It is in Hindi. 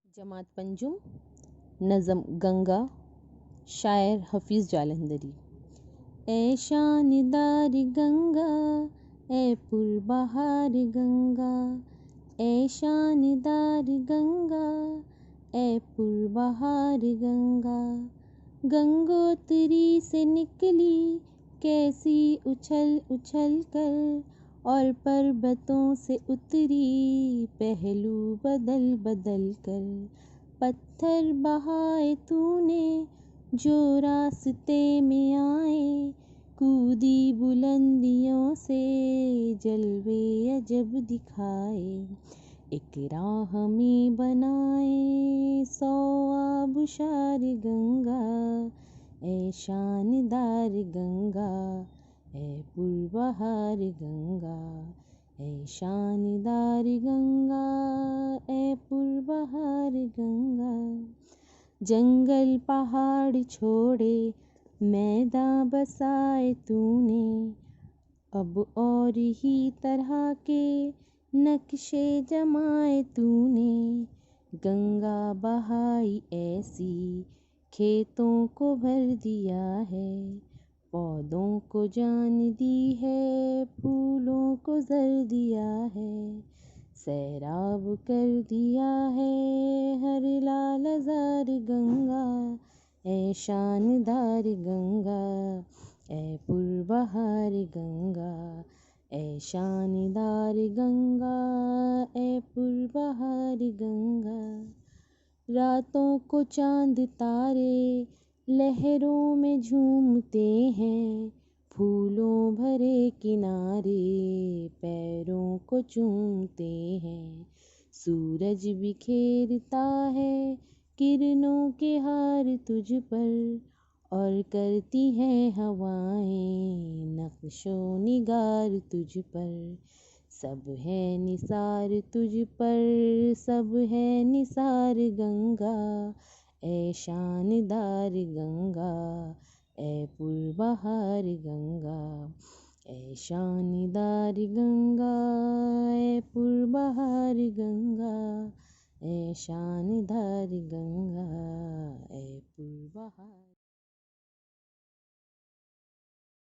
जमात पंजुम, नज़म गंगा, शायर हफीज़ जालंधरी। ए शानदार गंगा, ए पुरबहार गंगा, ए शानदार गंगा, ए पुरबहार गंगा। गंगोत्री से निकली कैसी उछल उछल कर, और पर्वतों से उतरी पहलू बदल बदल कर। पत्थर बहाए तूने जो रास्ते में आए, कूदी बुलंदियों से जलवे अजब दिखाए। एक राह में बनाए 100 आबशार गंगा, ए शानदार गंगा, ए पुरबहार गंगा, ए शानदार गंगा, ए पुरबहार गंगा। जंगल पहाड़ छोड़े मैदान बसाए तूने, अब और ही तरह के नक्शे जमाए तूने। गंगा बहाई ऐसी खेतों को भर दिया है, पौधों को जान दी है, फूलों को जर दिया है। सैराब कर दिया है हर लालजार गंगा, ए शानदार गंगा, ए पुरबहार गंगा, ए शानदार गंगा, ए पुरबहार गंगा। रातों को चांद तारे लहरों में झूमते हैं, फूलों भरे किनारे पैरों को चूमते हैं। सूरज बिखेरता है किरणों के हार तुझ पर, और करती हैं हवाएं नक्शो निगार तुझ पर। सब है निसार तुझ पर, सब है निसार गंगा, ए शानदार गंगा, ए पुरबहार गंगा, ए शानदार गंगा, ए पुरबहार गंगा, ए शानदार गंगा, ए पुरबहार।